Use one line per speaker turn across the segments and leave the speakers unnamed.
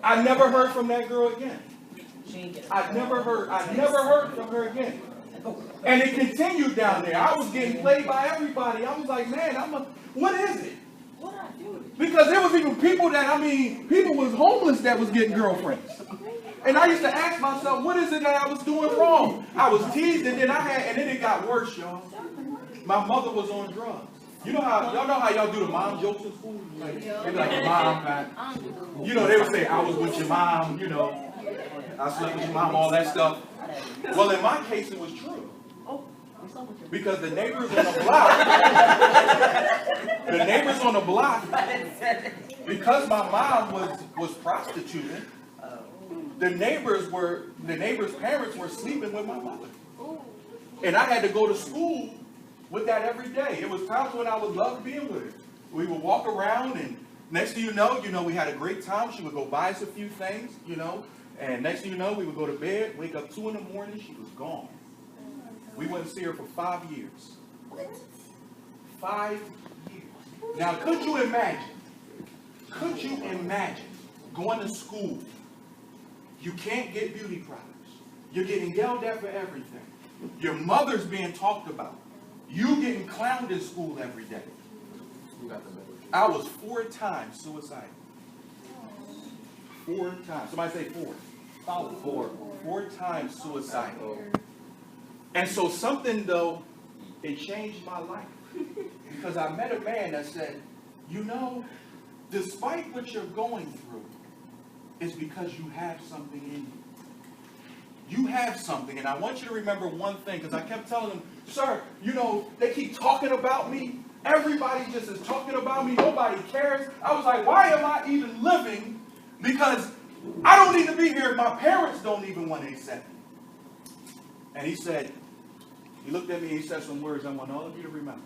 I never heard from that girl again. I never heard from her again. And it continued down there. I was getting played by everybody. I was like, man, what is it? Because there was even people people was homeless that was getting girlfriends. And I used to ask myself, what is it that I was doing wrong? I was teased, and then it got worse, y'all. My mother was on drugs. Y'all know how y'all do the mom jokes in school? They be like, mom, they would say, I was with your mom, I slept with your mom, all that stuff. Well, in my case, it was true. Because the neighbors on the block, because my mom was prostituting, the neighbors' parents were sleeping with my mother. And I had to go to school with that every day. It was times when I would love being with her. We would walk around, and next thing you know, we had a great time. She would go buy us a few things, and next thing you know, we would go to bed, wake up 2 in the morning, she was gone. We wouldn't see her for 5 years. 5 years. Now, could you imagine going to school? You can't get beauty products. You're getting yelled at for everything. Your mother's being talked about. You getting clowned in school every day. I was 4 times suicidal. 4 times. Somebody say 4. 4 times suicidal. And so something, though, it changed my life. Because I met a man that said, despite what you're going through, it's because you have something in you. You have something. And I want you to remember one thing, because I kept telling them, sir, they keep talking about me. Everybody just is talking about me. Nobody cares. I was like, why am I even living? Because I don't need to be here if my parents don't even want to accept me. And he looked at me and he said some words I want all of you to remember.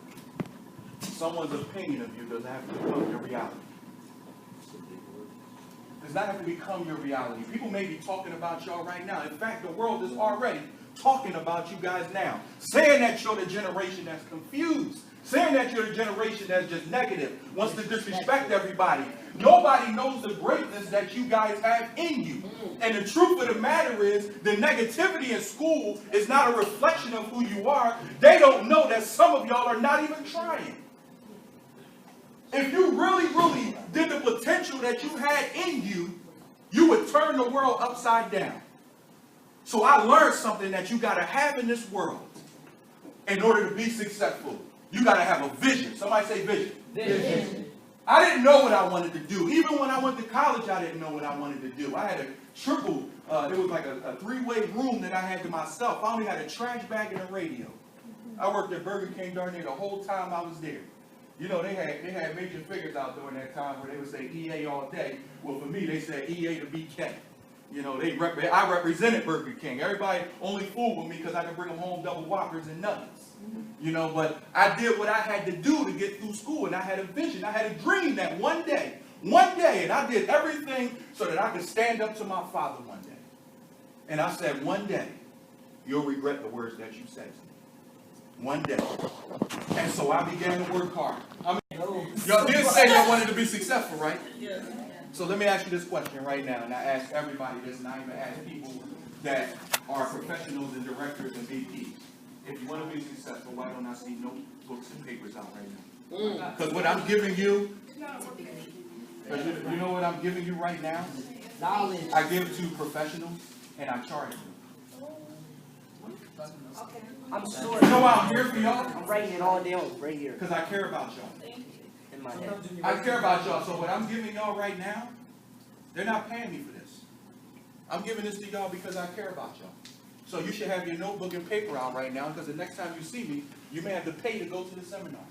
Someone's opinion of you doesn't have to become your reality. Does not have to become your reality. People may be talking about y'all right now. In fact, the world is already talking about you guys now. Saying that you're the generation that's confused. Saying that you're the generation that's just negative. Wants to disrespect everybody. Nobody knows the greatness that you guys have in you. And the truth of the matter is, the negativity in school is not a reflection of who you are. They don't know that some of y'all are not even trying. If you really, really did the potential that you had in you, you would turn the world upside down. So I learned something that you got to have in this world in order to be successful. You got to have a vision. Somebody say vision. Vision. I didn't know what I wanted to do. Even when I went to college, I didn't know what I wanted to do. I had a triple, it was like a 3-way room that I had to myself. I only had a trash bag and a radio. I worked at Burger King darn near the whole time I was there. They had major figures out during that time where they would say EA all day. Well, for me, they said EA to BK. I represented Burger King. Everybody only fooled with me because I could bring them home double Whoppers and nuggets. But I did what I had to do to get through school, and I had a vision. I had a dream that one day, and I did everything so that I could stand up to my father one day. And I said, one day, you'll regret the words that you said to me. One day. And so I began to work hard. Y'all did say y'all wanted to be successful, right? Yeah. So let me ask you this question right now, and I ask everybody this, and I even ask people that are professionals and directors and VPs. If you want to be successful, why don't I see notebooks and papers out right now? Because what I'm giving you, you know what I'm giving you right now? Knowledge. I give to professionals, and I charge them.
Okay.
I'm sorry. You know why I'm here for y'all?
I'm writing it all down right here.
Because I care about y'all.
In my head.
I care about y'all. So what I'm giving y'all right now, they're not paying me for this. I'm giving this to y'all because I care about y'all. So you should have your notebook and paper out right now, because the next time you see me, you may have to pay to go to the seminar.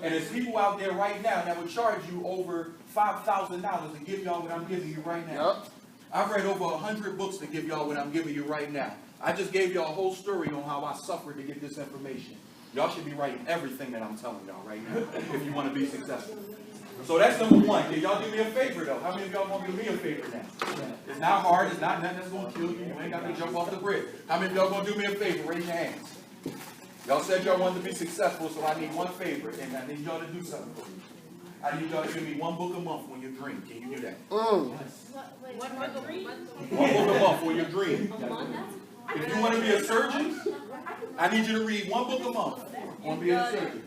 And there's people out there right now that would charge you over $5,000 to give y'all what I'm giving you right now. Yep. I've read over 100 books to give y'all what I'm giving you right now. I just gave y'all a whole story on how I suffered to get this information. Y'all should be writing everything that I'm telling y'all right now if you want to be successful. So that's number one. Can y'all do me a favor, though? How many of y'all want to do me a favor now? It's not hard. It's not nothing that's going to kill you. You ain't got to jump off the bridge. How many of y'all going to do me a favor? Raise your hands. Y'all said y'all wanted to be successful, so I need one favor, and I need y'all to do something for me. I need y'all to give me one book a month when you dream. Can you do that?
Mm.
One book a month when you dream. If you want to be a surgeon, I need you to read one book a month on being a surgeon.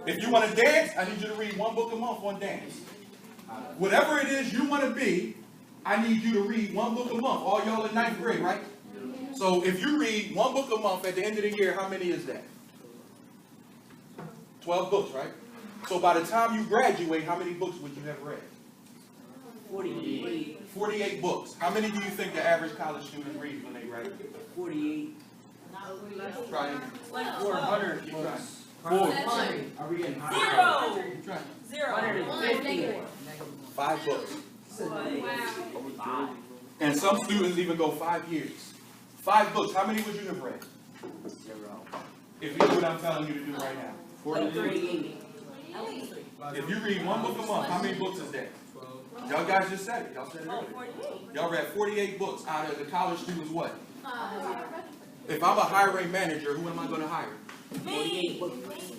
If you want to dance, I need you to read one book a month on dance. Whatever it is you want to be, I need you to read one book a month. All y'all in 9th grade, right? So if you read one book a month at the end of the year, how many is that? 12 books, right? So by the time you graduate, how many books would you have read?
48.
48 books. How many do you think the average college student reads when they graduate?
48.
Try it.
400
Keep trying.
books.
4.
Are we getting
Zero.
Keep trying.
150?
5 books.
Wow.
And some students even go 5 years. 5 books. How many would you have read?
0.
If you do what I'm telling you to do right now.
48.
If you read one book a month, how many books is that? Y'all guys just said it. Y'all said it earlier. Y'all read 48 books out of the college students what? If I'm a hiring manager, who am I going to hire?
Me. The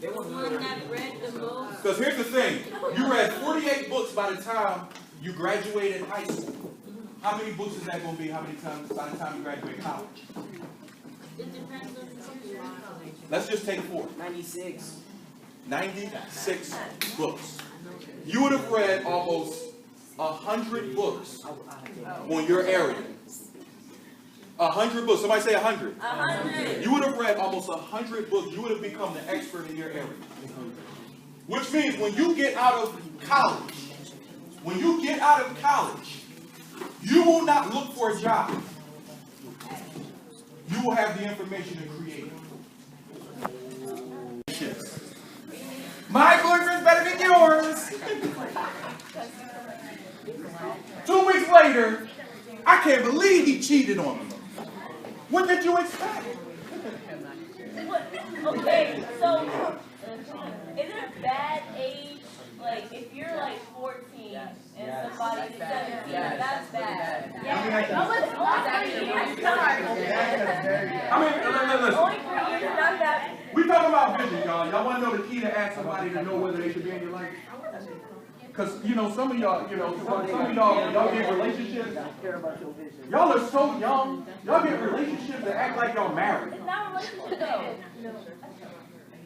one that read the most.
Because here's the thing. You read 48 books by the time you graduated high school. How many books is that going to be? How many times by the time you graduate college?
It depends on the teacher.
Let's just take 4.
96.
96 books. You would have read almost 100 books on your area. 100 books. Somebody say 100.
100.
You would have read almost 100 books. You would have become the expert in your area. Which means when you get out of college, you will not look for a job. You will have the information to create it. My boyfriend's better than yours. 2 weeks later, I can't believe he cheated on me. What did you expect?
Okay, so is it a bad age? Like if you're like 14 and somebody's 17, that's bad.
I mean, listen.
Only 3 years is not that.
We talking about vision, y'all. Y'all want to know the key to ask somebody to know whether they should be in your life? Because, some of y'all, y'all get relationships. Y'all are so young. Y'all get relationships that act like y'all married.
It's not a relationship though.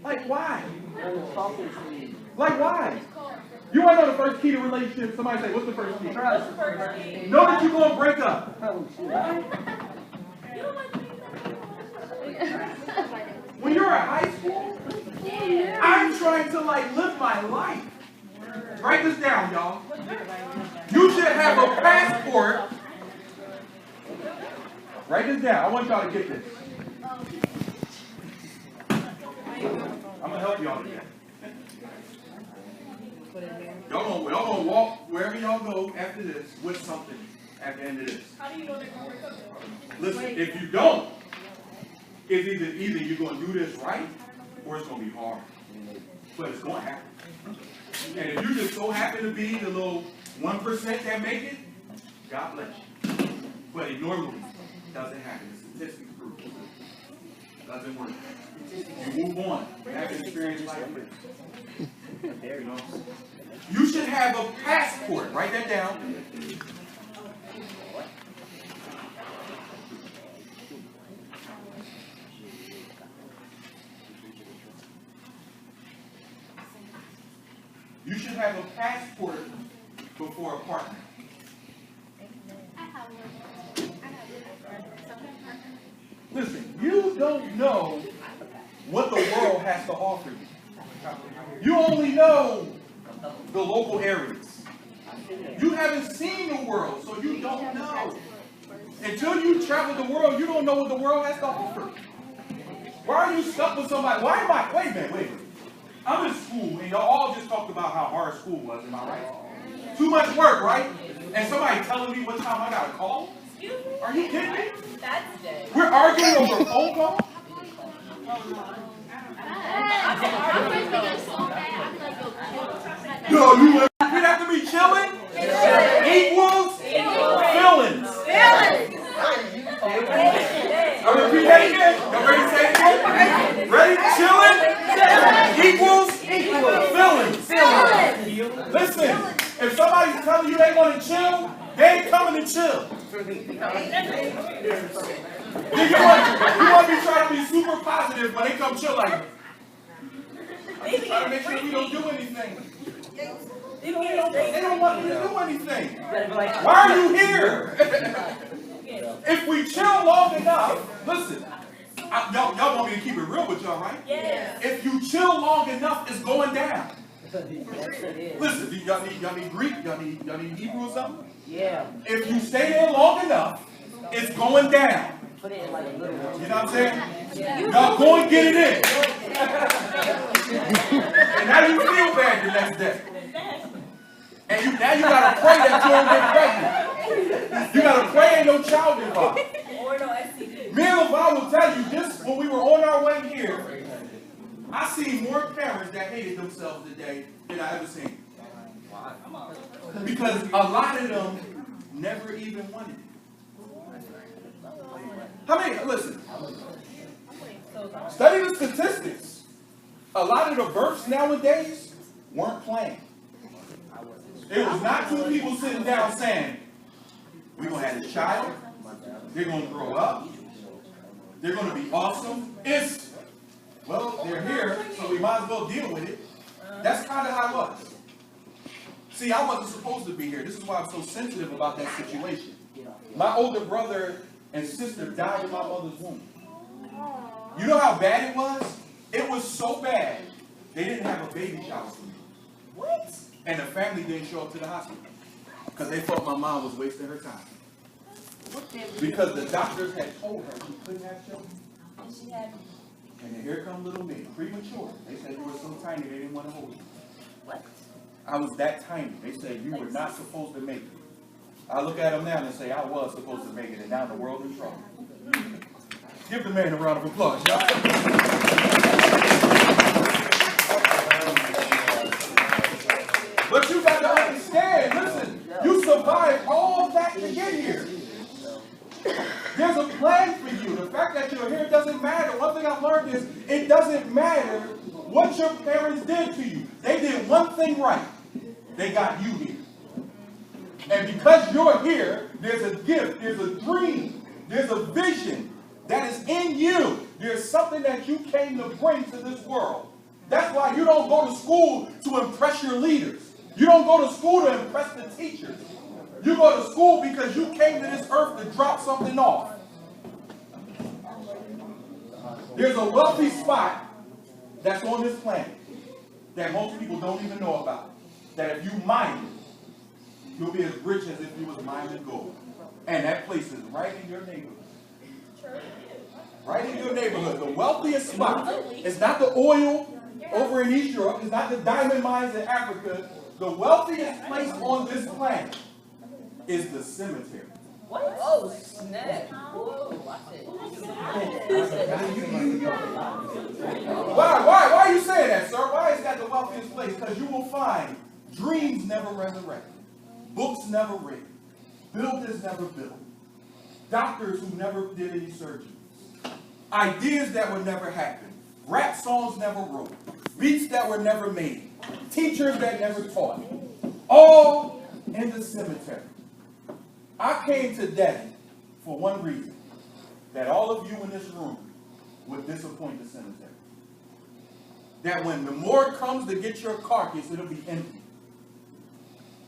Like, why? Like, why? You want to know the first key to relationships? Somebody say, what's the first key?
What's the first key?
Know that you're going to break up.
You don't like
When you're in high school, I'm trying to, live my life. Write this down, y'all. You should have a passport. Write this down. I want y'all to get this. I'm going to help y'all today. Y'all gonna walk wherever y'all go after this with something at the end of this.
How do you know they're going to work up?
Listen, if you don't, it's either you're going to do this right or it's going to be hard. But it's going to happen. And if you just so happen to be the little 1% that make it, God bless you. But it normally doesn't happen. The statistics prove it. Doesn't work. You move on. You have an experience like this. You should have a passport. Write that down. You should have a passport before a partner. Listen, you don't know what the world has to offer you. You only know the local areas. You haven't seen the world, so you don't know. Until you travel the world, you don't know what the world has to offer. Why are you stuck with somebody? Wait a minute. I'm in school, and y'all all just talked about how hard school was, am I right? Too much work, right? And somebody telling me what time I got to call? Are you kidding me?
That's dead.
We're arguing over a phone call? Yo, you repeat after me, chilling? Equals? Feelings. I repeat that again. Y'all ready to say it again? Ready? Chilling? Equals? Feelings. Listen, if somebody's telling you they want to chill, they ain't coming to chill. Do you want me trying to be super positive when they come chill like, try to make sure we don't do anything. They don't want me to do anything. Why are you here? If we chill long enough, listen, y'all want me to keep it real with y'all, right?
Yes.
If you chill long enough, it's going down.
Yes,
Listen, y'all need Greek, y'all need Hebrew or something?
yeah.
If you stay there long enough, it's going down.
Put it in like a little one.
You know what I'm saying? Y'all go and get it in. And now you feel bad the next day. And now you gotta pray that you don't get pregnant. You gotta pray ain't no child involved.
Or no STD.
Me and LeVar will tell you this, when we were on our way here, I seen more parents that hated themselves today than I ever seen. Because a lot of them never even wanted it. How many, listen, study the statistics. A lot of the births nowadays weren't planned. It was not two people sitting down saying, we're going to have a child, they're going to grow up, they're going to be awesome. It's, well, they're here, so we might as well deal with it. That's kind of how it was. See, I wasn't supposed to be here. This is why I'm so sensitive about that situation. My older brother and sister died in my mother's womb. You know how bad it was? It was so bad, they didn't have a baby shower for me. What? And the family didn't show up to the hospital because they thought my mom was wasting her time. Because the doctors had told her she couldn't have children.
And she had.
And then here come little me, premature. They said you were so tiny they didn't want to hold you.
What?
I was that tiny. They said you were not supposed to make it. I look at them now and say I was supposed to make it, and now the world is trouble. Give the man a round of applause, y'all. But you got to understand, listen, you survived all that to get here. There's a plan for you. The fact that you're here doesn't matter. One thing I've learned is it doesn't matter what your parents did to you. They did one thing right. They got you here. And because you're here, there's a gift, there's a dream, there's a vision that is in you. There's something that you came to bring to this world. That's why you don't go to school to impress your leaders. You don't go to school to impress the teachers. You go to school because you came to this earth to drop something off. There's a wealthy spot that's on this planet that most people don't even know about. That if you mine it, you'll be as rich as if you was mining gold. And that place is right in your neighborhood. Right in your neighborhood. The wealthiest spot. It's not the oil over in East Europe. It's not the diamond mines in Africa. The wealthiest place on this planet is the cemetery.
What? Oh, snap. Whoa, watch it.
Why are you saying that, sir? Why is that the wealthiest place? Because you will find dreams never resurrected, books never written, builders never built, doctors who never did any surgery, ideas that would never happen, rap songs never wrote, beats that were never made, teachers that never taught, all in the cemetery. I came today for one reason, that all of you in this room would disappoint the cemetery. That when the morgue comes to get your carcass, it'll be empty.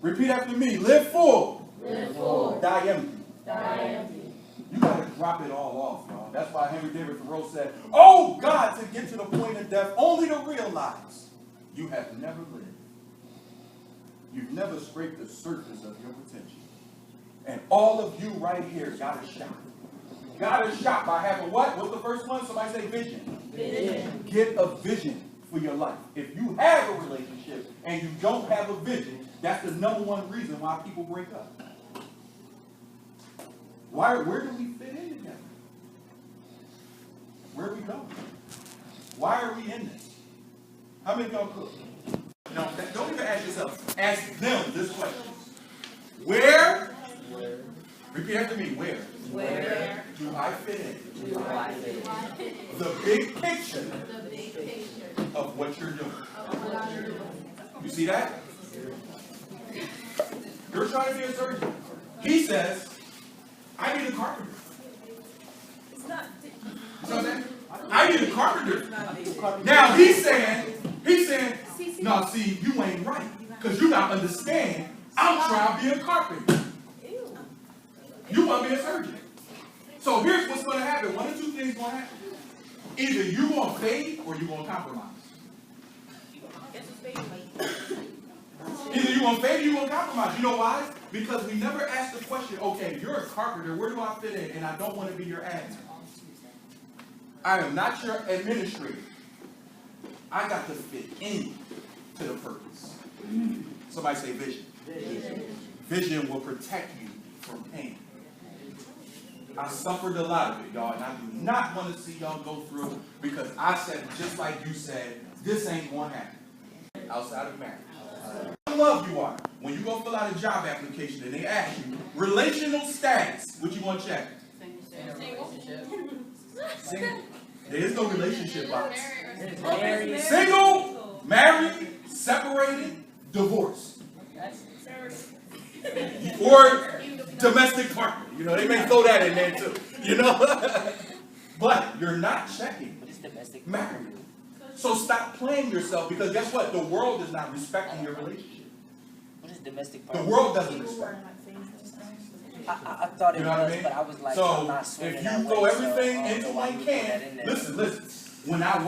Repeat after me. Live full.
Live full.
Die empty.
Die empty.
You got to drop it all off, y'all. That's why Henry David Thoreau said, oh God, to get to the point of death, only to realize you have never lived. You've never scraped the surface of your potential. And all of you right here got a shot. Got a shot by having what? What's the first one? Somebody say vision.
Vision.
Get a vision for your life. If you have a relationship and you don't have a vision, that's the #1 reason why people break up. Where do we fit in together? Where are we going? Why are we in this? How many of y'all cook? No, don't even ask yourself. Ask them this question. Where? Repeat after me. Where?
Where
Do I fit in?
do I fit?
The big picture of what you're doing. You see that? You're trying to be a surgeon. He says, I need a carpenter.
It's not.
I need a carpenter. Now he's saying, no, see, you ain't right. Because you not understand. I'm trying to be a carpenter. You want to be a surgeon. So here's what's going to happen. One of two things going to happen. Either you going to fade or you going to compromise. Either you going to fade or you going to compromise. You know why? Because we never ask the question, okay, you're a carpenter, where do I fit in? And I don't want to be your admin. I am not your administrator. I got to fit in to the purpose. Somebody say vision. Vision will protect you from pain. I suffered a lot of it, y'all, and I do not want to see y'all go through because I said, just like you said, this ain't going to happen outside of marriage. How in love you are. When you go fill out a job application and they ask you, relational status, what you want to check? Single. There is no relationship box. Single, married, separated, divorced. Or domestic partner. You know, they may throw that in there too. You know? But you're not checking married. So stop playing yourself because guess what? The world is not respecting your relationship.
What is domestic
partner? The world doesn't respect.
I thought it
you know
was,
what I mean?
But I was like,
so
I'm not
if
swinging
you
that
throw
way,
everything
so
into one can, listen. When I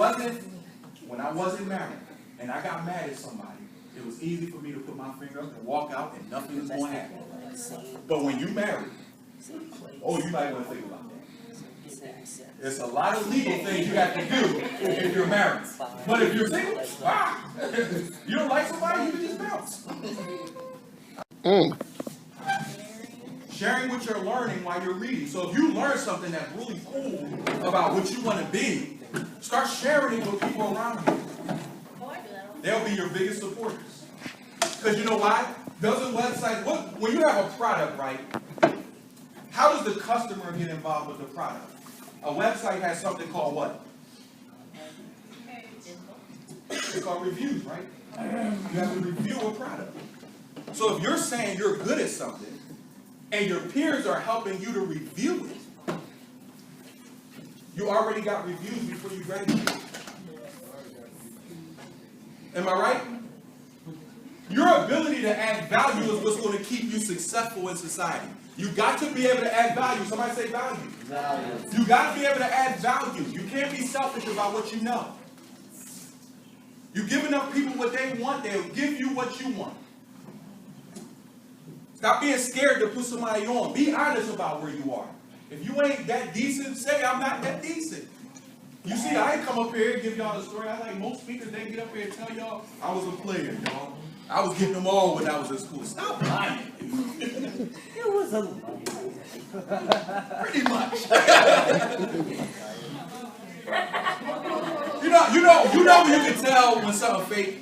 wasn't married and I got mad at somebody, it was easy for me to put my finger up and walk out and nothing was going to happen. But when you marry, oh, you might want to think about that. There's a lot of legal things you have to do if you're married. But if you're single, you don't like somebody, you can just bounce. Sharing what you're learning while you're reading. So if you learn something that's really cool about what you want to be, start sharing it with people around you. They'll be your biggest supporters. Because you know why? Doesn't websites, when you have a product, right, how does the customer get involved with the product? A website has something called what? It's called reviews, right? You have to review a product. So if you're saying you're good at something, and your peers are helping you to review it, you already got reviews before you graduate. Am I right? Your ability to add value is what's going to keep you successful in society. You got to be able to add value. Somebody say value. You got to be able to add value. You can't be selfish about what you know. You give enough people what they want, they'll give you what you want. Stop being scared to put somebody on. Be honest about where you are. If you ain't that decent, say I'm not that decent. You see, I ain't come up here and give y'all the story. I like most speakers, they get up here and tell y'all I was a player, y'all. I was getting them all when I was in school. Stop lying.
It was a
pretty much. you know when you can tell when something fake?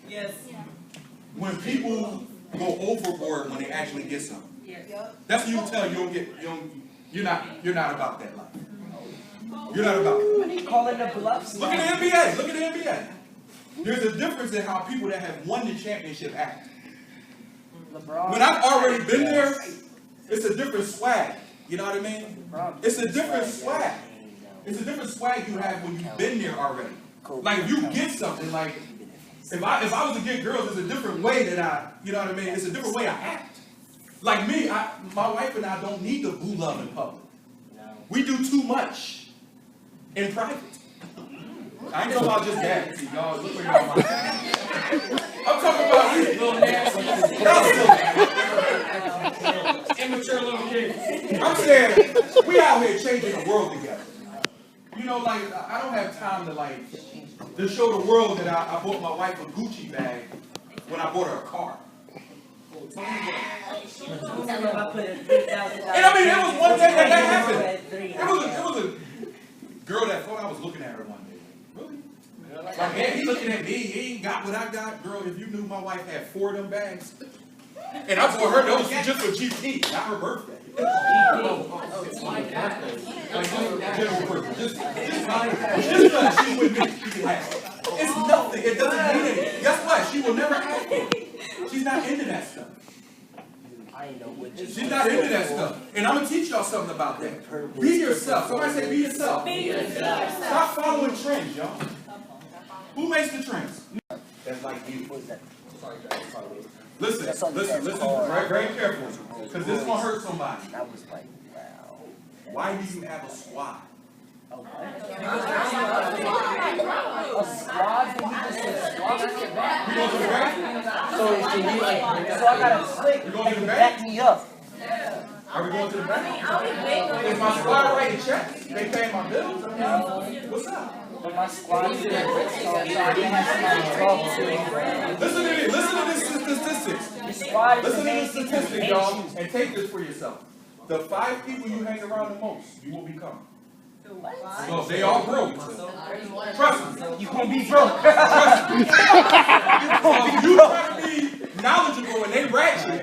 Yes.
When people go overboard when they actually get something. That's when you can tell you're not about that life. You're not about it.
calling the bluffs.
Look at the NBA. Look at the NBA. There's a difference in how people that have won the championship act.
LeBron.
When I've already been there, it's a different swag. You know what I mean? It's a different swag. It's a different swag you have when you've been there already. Like if you get something, like if I was to get girls, it's a different way that you know what I mean? It's a different way I act. Like me, my wife and I don't need to boo love in public. We do too much in private. I ain't talking about just that. See, y'all, look where y'all are. I'm talking about little nasty. Immature little kids. I'm saying, we out here changing the world together. You know, like, I don't have time to, like, to show the world that I bought my wife a Gucci bag when I bought her a car. And I mean, it was one day that happened. It was a girl that thought I was looking at her one day. Really? Like, man, he looking at me. He ain't got what I got. Girl, if you knew my wife had 4 of them bags. And I bought her those just for GP, not her birthday. It's my birthday. Like, general birthday. Just she's with me. It's nothing. It doesn't mean anything. Guess what? She will never ask me. She's not into that stuff.
I ain't know what you
She's not into that stuff. And I'm going to teach y'all something about that. Be yourself. Somebody say be yourself.
Be yourself.
Stop following trends, y'all. Who makes the trends? That's like you. Listen, very careful. Because this is going to hurt somebody.
I was like, wow.
Why do you have a squad?
A squad? Did you just say squad?
You going to the bank?
So I gotta click
You going to the
back
bank?
me up.
Are we going to the bank? Is my squad writing checks? They paying my bills? What's up?
But my squad is there, so I can have somebody to talk to.
Listen to this statistics.
The squad is
Listen to this
amazing.
statistic, y'all, and take this for yourself. The 5 people you hang around the most, you will become. So they all broke. Trust me.
You gonna be broke.
Trust me. So you try to be knowledgeable and they ratchet.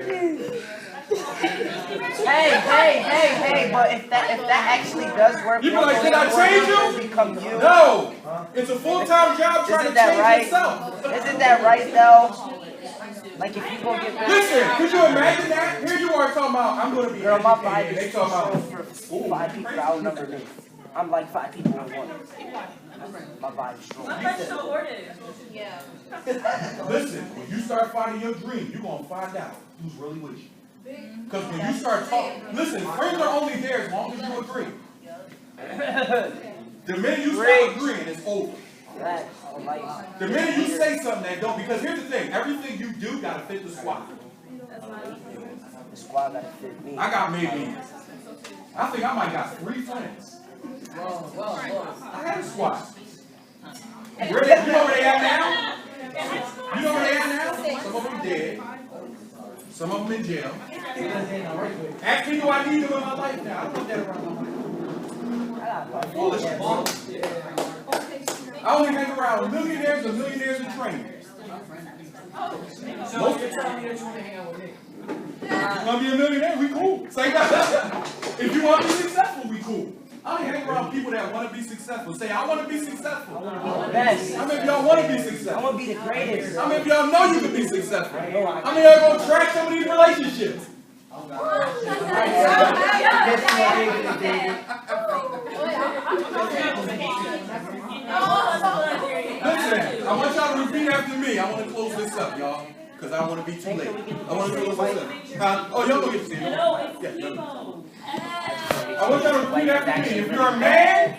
Hey, but if that actually does work,
You be like, can I change you?
Become you.
No. It's a full-time job trying to change yourself.
Isn't that right though? Like if you go get
Listen, could you imagine that? Here you are talking about, I'm going to be
girl, my vibe
educated.
is
They talking about,
for 5 people that outnumber me. I'm like 5 people in one. My vibe is strong.
I'm like supportive.
listen, when you start finding your dream, you're going to find out who's really with you. Because when you start talking, listen, friends are only there as long as you agree. The minute you stop agreeing, it's over. The minute you say something that don't, because here's the thing, everything you do got to fit the squad.
The squad gotta fit me.
I got maybe, I think I might got 3 friends. I had a squad. You know where they at now? You know where they at now? Some of them dead. Some of them in jail. Ask me, do I need them in my life now? I don't want that around my life. Foolishness. I only hang around millionaires and millionaires and trainers. Most of the time, you want to hang out with me. If you want to be a millionaire, we cool. Say that. If you want to be successful, we cool. I only hang around people that want to be successful. Say, I want to be successful.
I want to be the best.
How many of y'all want to be
I
successful?
want to be the greatest.
How many of y'all know you can be successful? How many of y'all going to track some of these relationships? Listen, I want y'all to repeat after me. I want to close this up, y'all. Because I don't want to be too late. I want to close this up. Oh, y'all going to get to see it. I want y'all to repeat after me. If you're a man,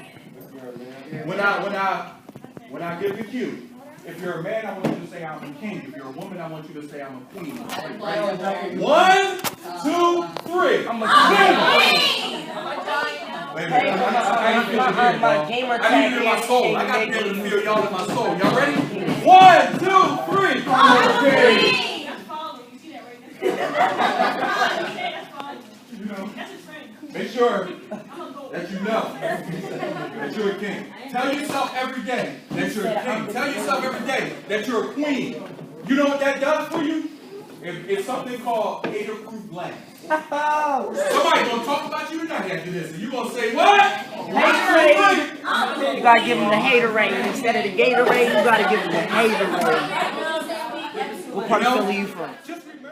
when I give the cue, if you're a man, I want you to say I'm a king. If you're a woman, I want you to say I'm a queen. 1, 2, 3. I'm a king. Wait a minute. I need to feel my soul. I got to be able to feel y'all in my soul. Y'all ready? 1, 2, 3. I'm a king. You know, make sure that you know that you're a king. Tell yourself every day that you're a king. Tell yourself every day that you're a queen. You know what that does for you? It's something called hater-proof glass. Somebody's going to talk about you tonight after this, and you're going to say, what?
Haterade. You got to give them the haterade. Instead of the Gatorade, you got to give them the haterade. What part of Philly you from?
Just remember